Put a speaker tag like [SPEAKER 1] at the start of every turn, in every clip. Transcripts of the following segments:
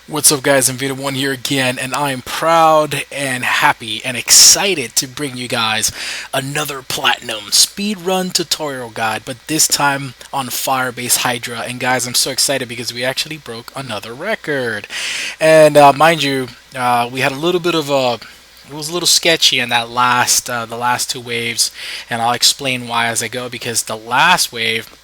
[SPEAKER 1] What's up guys, Invada1 here again, and I'm proud and happy and excited to bring you guys another Platinum Speedrun tutorial guide, but this time on Firebase Hydra. And guys, I'm so excited because we actually broke another record. And mind you, we had a little bit of a it was a little sketchy in that the last two waves, and I'll explain why as I go, because the last wave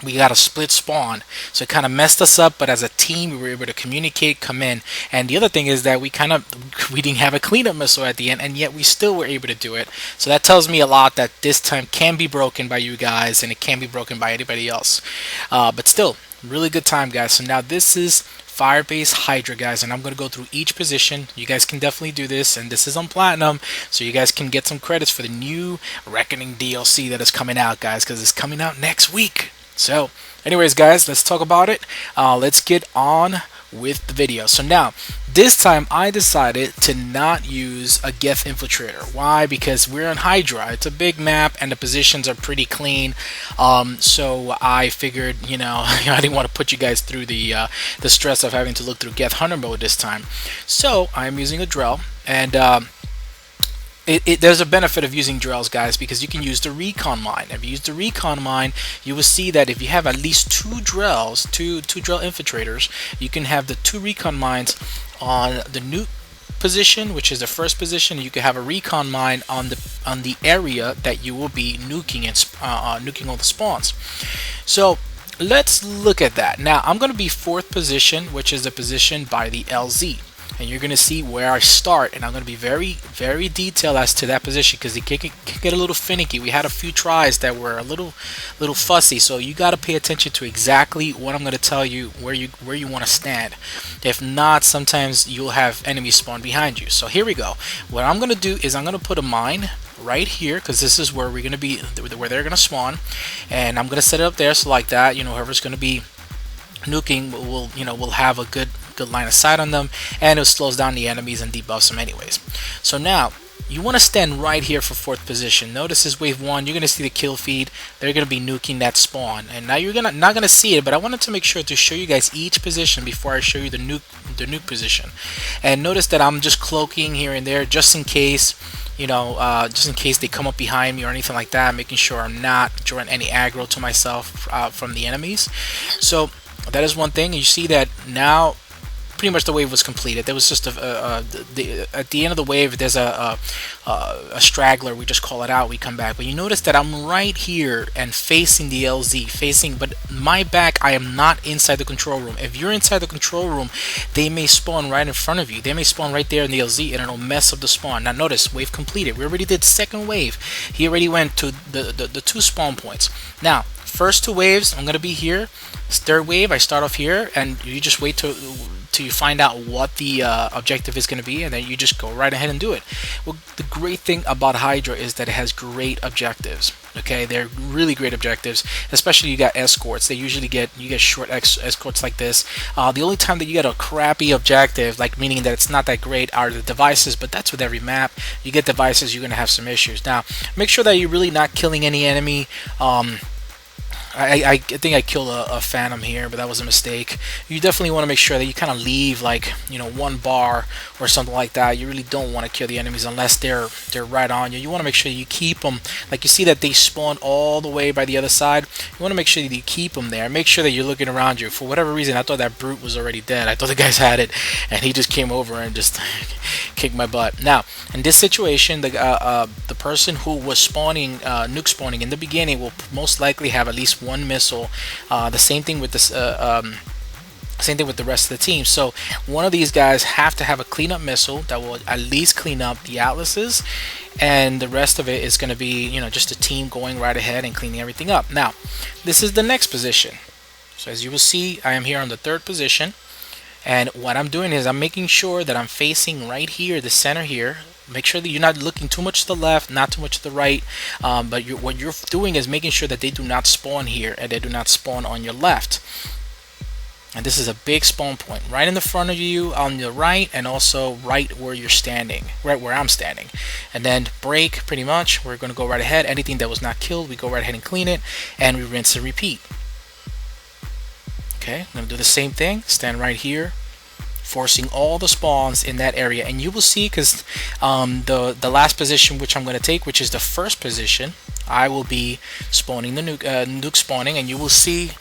[SPEAKER 1] we got a split spawn, so it kind of messed us up, but as a team we were able to communicate, come in. And the other thing is that we didn't have a cleanup missile at the end, and yet we still were able to do it. So that tells me a lot that this time can be broken by you guys, and it can be broken by anybody else, but still really good time guys. So now this is Firebase Hydra guys, and I'm going to go through each position. You guys can definitely do this, and this is on Platinum, so you guys can get some credits for the new Reckoning DLC that is coming out guys, because it's coming out next week. So anyways guys, let's talk about it. Let's get on with the video. So now this time I decided to not use a Geth Infiltrator. Why? Because we're on Hydra. It's a big map and the positions are pretty clean. So I figured, I didn't want to put you guys through the stress of having to look through Geth Hunter mode this time. So I'm using a drill, and there's a benefit of using drills guys, because you can use the recon mine. If you use the recon mine, you will see that if you have at least two drill infiltrators, you can have the two recon mines on the nuke position, which is the first position. You can have a recon mine on the area that you will be nuking and nuking all the spawns. So let's look at that. Now I'm going to be fourth position, which is the position by the LZ. And you're going to see where I start, and I'm going to be very, very detailed as to that position, because it can get a little finicky. We had a few tries that were a little fussy, so you got to pay attention to exactly what I'm going to tell you, where you want to stand. If not, sometimes you'll have enemies spawn behind you. So here we go. What I'm going to do is I'm going to put a mine right here, because this is where we're going to be, where they're going to spawn, and I'm going to set it up there so like that, whoever's going to be nuking will have a good line of sight on them, and it slows down the enemies and debuffs them anyways. So now you want to stand right here for fourth position. Notice this wave 1, you're going to see the kill feed. They're going to be nuking that spawn, and now you're not going to see it, but I wanted to make sure to show you guys each position before I show you the nuke position. And notice that I'm just cloaking here and there just in case, just in case they come up behind me or anything like that, making sure I'm not drawing any aggro to myself from the enemies. So that is one thing. You see that now pretty much the wave was completed. There was just at the end of the wave, there's a straggler. We just call it out. We come back, but you notice that I'm right here and facing the LZ, but my back, I am not inside the control room. If you're inside the control room, they may spawn right in front of you. They may spawn right there in the LZ, and it'll mess up the spawn. Now notice, wave completed. We already did second wave. He already went to the two spawn points. Now first two waves, I'm gonna be here. Third wave, I start off here, and you just wait till you find out what the objective is going to be, and then you just go right ahead and do it. Well, the great thing about Hydra is that it has great objectives. Okay, they're really great objectives. Especially you got escorts. You get short escorts like this. The only time that you get a crappy objective, like meaning that it's not that great, are the devices. But that's with every map. You get devices, you're going to have some issues. Now, make sure that you're really not killing any enemy. I think I killed a phantom here, but that was a mistake. You definitely want to make sure that you kind of leave like one bar or something like that. You really don't want to kill the enemies unless they're right on you. You want to make sure you keep them. Like you see that they spawn all the way by the other side. You want to make sure that you keep them there. Make sure that you're looking around you. For whatever reason, I thought that brute was already dead. I thought the guys had it, and he just came over and just kicked my butt. Now in this situation, the person who was spawning nuke spawning in the beginning will most likely have at least one missile. The same thing with this. Same thing with the rest of the team. So one of these guys have to have a cleanup missile that will at least clean up the atlases, and the rest of it is going to be just a team going right ahead and cleaning everything up. Now this is the next position. So as you will see, I am here on the third position, and what I'm doing is I'm making sure that I'm facing right here, the center here. Make sure that you're not looking too much to the left, not too much to the right, but what you're doing is making sure that they do not spawn here and they do not spawn on your left. And this is a big spawn point right in the front of you on the right, and also right where you're standing, right where I'm standing. And then break, pretty much, we're going to go right ahead. Anything that was not killed, we go right ahead and clean it, and we rinse and repeat. Okay, I'm going to do the same thing, stand right here, forcing all the spawns in that area. And you will see, because the last position which I'm going to take, which is the first position, I will be spawning the nuke spawning, and you will see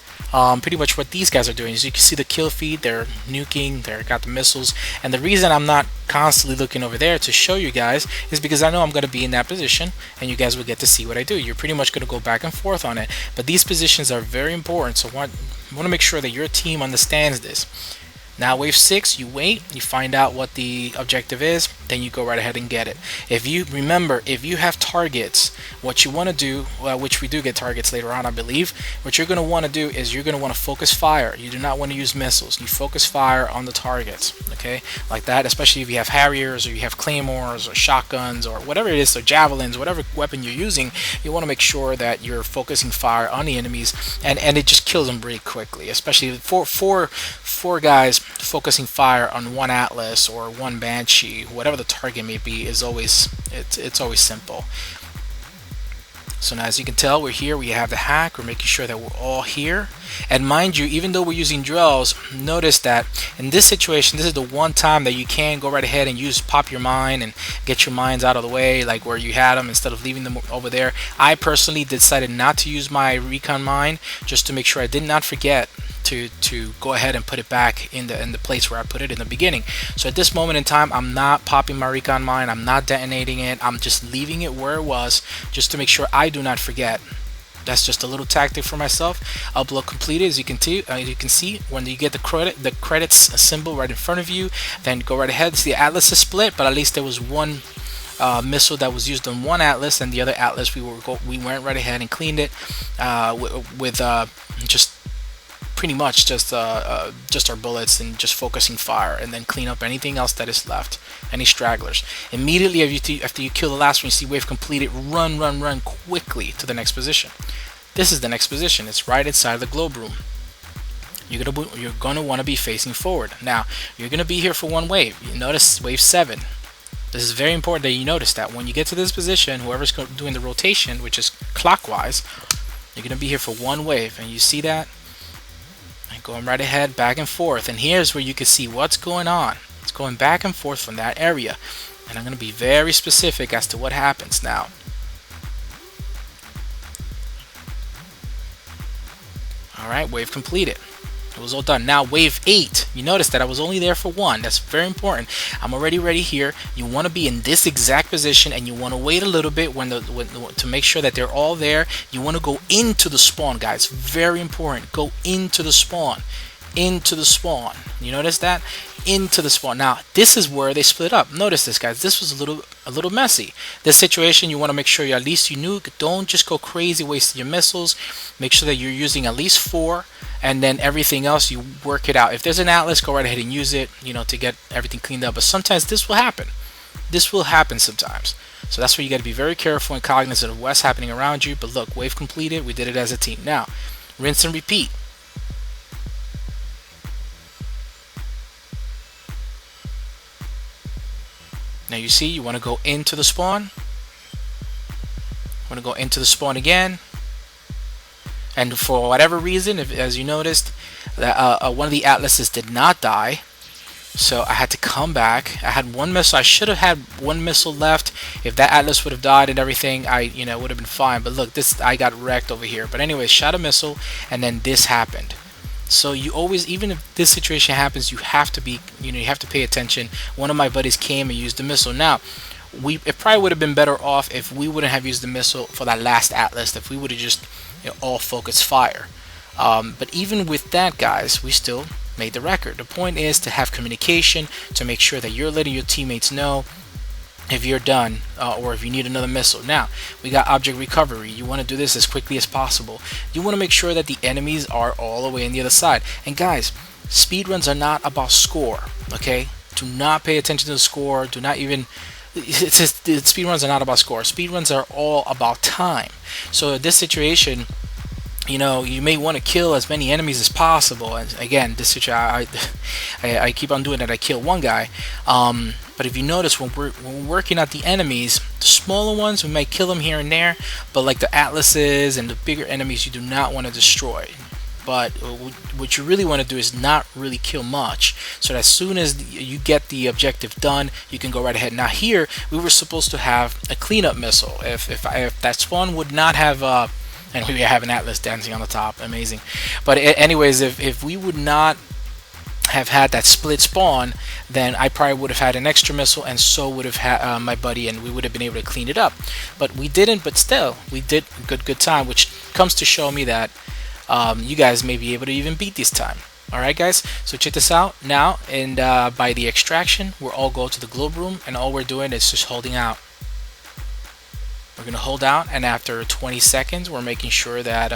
[SPEAKER 1] pretty much what these guys are doing. As you can see, the kill feed, they're nuking, they're got the missiles. And the reason I'm not constantly looking over there to show you guys is because I know I'm going to be in that position, and you guys will get to see what I do. You're pretty much going to go back and forth on it, but these positions are very important, so I want to make sure that your team understands this. Now wave 6, you wait, you find out what the objective is, then you go right ahead and get it. If you remember, if you have targets, what you want to do, which we do get targets later on I believe, what you're going to want to do is you're going to want to focus fire. You do not want to use missiles. You focus fire on the targets, okay, like that, especially if you have Harriers or you have Claymores or shotguns or whatever it is, so javelins, whatever weapon you're using, you want to make sure that you're focusing fire on the enemies, and it just kills them pretty quickly, especially four guys focusing fire on one Atlas or one Banshee, whatever the target may be, is always it's always simple. So now, as you can tell, we're here, we have the hack, we're making sure that we're all here. And mind you, even though we're using drills, notice that in this situation, this is the one time that you can go right ahead and pop your mine and get your mines out of the way, like where you had them, instead of leaving them over there. I personally decided not to use my recon mine, just to make sure I did not forget to go ahead and put it back in the place where I put it in the beginning. So at this moment in time, I'm not popping my recon mine, I'm not detonating it, I'm just leaving it where it was, just to make sure I do not forget. That's just a little tactic for myself. Upload completed. As you can see, when you get the credits symbol right in front of you, then go right ahead. See, the Atlas is split, but at least there was one missile that was used on one Atlas, and the other Atlas we went right ahead and cleaned it with just pretty much just our bullets, and just focusing fire, and then clean up anything else that is left, any stragglers. Immediately after you kill the last one, you see wave completed, run quickly to the next position. This is the next position. It's right inside the globe room. You're gonna want to be facing forward. Now you're gonna be here for one wave. You notice wave 7. This is very important that you notice that when you get to this position, whoever's doing the rotation, which is clockwise, you're gonna be here for one wave, and you see that. Going right ahead, back and forth, and here's where you can see what's going on. It's going back and forth from that area, and I'm going to be very specific as to what happens now. Alright, wave completed. It was all done. Now wave 8, you notice that I was only there for one. That's very important. I'm already ready here. You want to be in this exact position, and you want to wait a little bit to make sure that they're all there. You want to go into the spawn, guys. Very important. Go into the spawn. Into the spawn. You notice that? Into the spawn. Now this is where they split up. Notice this, guys. This was a little messy. This situation, you want to make sure at least you nuke. Don't just go crazy wasting your missiles. Make sure that you're using at least 4, and then everything else you work it out. If there's an Atlas, go right ahead and use it, to get everything cleaned up. But sometimes this will happen. This will happen sometimes. So that's where you got to be very careful and cognizant of what's happening around you. But look, wave completed. We did it as a team. Now, rinse and repeat. Now you see, you want to go into the spawn. Want to go into the spawn again. And for whatever reason, as you noticed, one of the Atlases did not die. So I had to come back. I had one missile. I should have had one missile left. If that Atlas would have died and everything, would have been fine. But look, I got wrecked over here. But anyway, shot a missile, and then this happened. So you always, even if this situation happens, you have to be, you have to pay attention. One of my buddies came and used the missile. Now, it probably would have been better off if we wouldn't have used the missile for that last Atlas. If we would have just, all focused fire. But even with that, guys, we still made the record. The point is to have communication, to make sure that you're letting your teammates know if you're done, or if you need another missile. Now we got object recovery. You want to do this as quickly as possible. You want to make sure that the enemies are all the way on the other side. And guys, speedruns are not about score. Okay, do not pay attention to the score. Do not even, speedruns are not about score. Speedruns are all about time. So in this situation, you may want to kill as many enemies as possible. And again, this situation, I keep on doing it. I kill one guy. But if you notice, when we're working at the enemies, the smaller ones, we might kill them here and there. But like the Atlases and the bigger enemies, you do not want to destroy. but what you really want to do is not really kill much, so that as soon as you get the objective done, you can go right ahead. Now here we were supposed to have a cleanup missile. If that spawn would not have and we have an Atlas dancing on the top, amazing. But anyways, if we would not have had that split spawn, then I probably would have had an extra missile, and so would have had my buddy, and we would have been able to clean it up. But we didn't. But still, we did good time, which comes to show me that you guys may be able to even beat this time. Alright guys, so check this out now, and by the extraction we'll all go to the globe room, and all we're doing is just holding out. We're gonna hold out, and after 20 seconds we're making sure that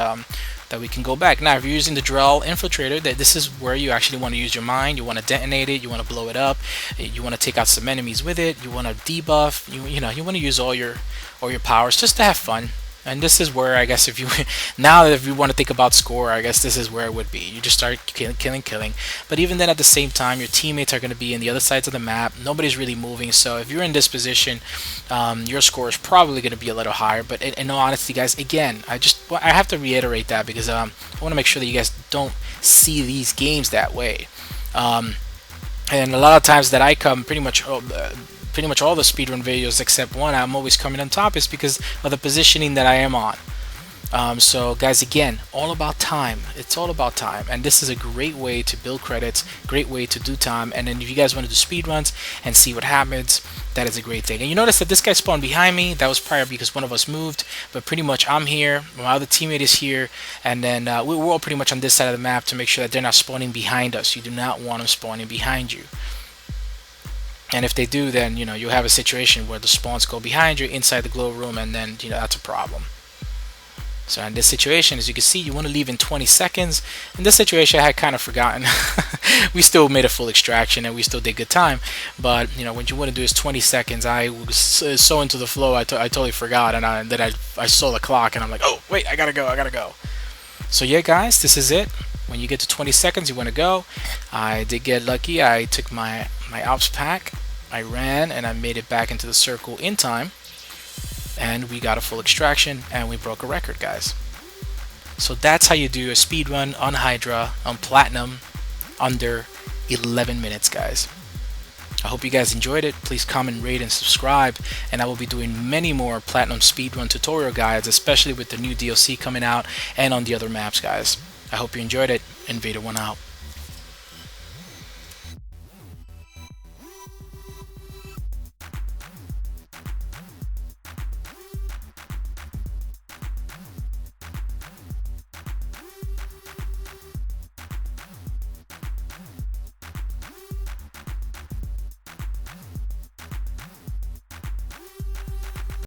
[SPEAKER 1] that we can go back. Now if you're using the Geth Infiltrator, that this is where you actually want to use your mind. You want to detonate it, you want to blow it up, you want to take out some enemies with it, you want to debuff, you know, you want to use all your powers just to have fun. And this is where, I guess, if you now if you want to think about score, I guess this is where it would be. You just start killing. But even then, at the same time, your teammates are going to be in the other sides of the map. Nobody's really moving. So if you're in this position, your score is probably going to be a little higher. But in all honesty, guys, again, I have to reiterate that because I want to make sure that you guys don't see these games that way. And a lot of times that I come pretty much all the speedrun videos except one, I'm always coming on top, is because of the positioning that I am on. So guys, again, all about time. It's all about time, and this is a great way to build credits, great way to do time. And then if you guys want to do speedruns and see what happens, that is a great thing. And you notice that this guy spawned behind me. That was prior because one of us moved, but pretty much I'm here, my other teammate is here, and then we're all pretty much on this side of the map to make sure that they're not spawning behind us. You do not want them spawning behind you. And if they do, then you'll have a situation where the spawns go behind you inside the glow room, and then that's a problem. So in this situation, as you can see, you want to leave in 20 seconds. In this situation, I had kind of forgotten. We still made a full extraction and we still did good time, but what you want to do is 20 seconds. I was so into the flow, I totally forgot, and then I saw the clock and I'm like, oh wait, I gotta go. So yeah guys, this is it. When you get to 20 seconds, you want to go. I did get lucky. I took my ops pack, I ran, and I made it back into the circle in time, and we got a full extraction, and we broke a record, guys. So that's how you do a speed run on Hydra on Platinum under 11 minutes, guys. I hope you guys enjoyed it. Please comment, rate, and subscribe, and I will be doing many more Platinum speedrun tutorial guides, especially with the new DLC coming out and on the other maps, guys. I hope you enjoyed it. Invader 1 out.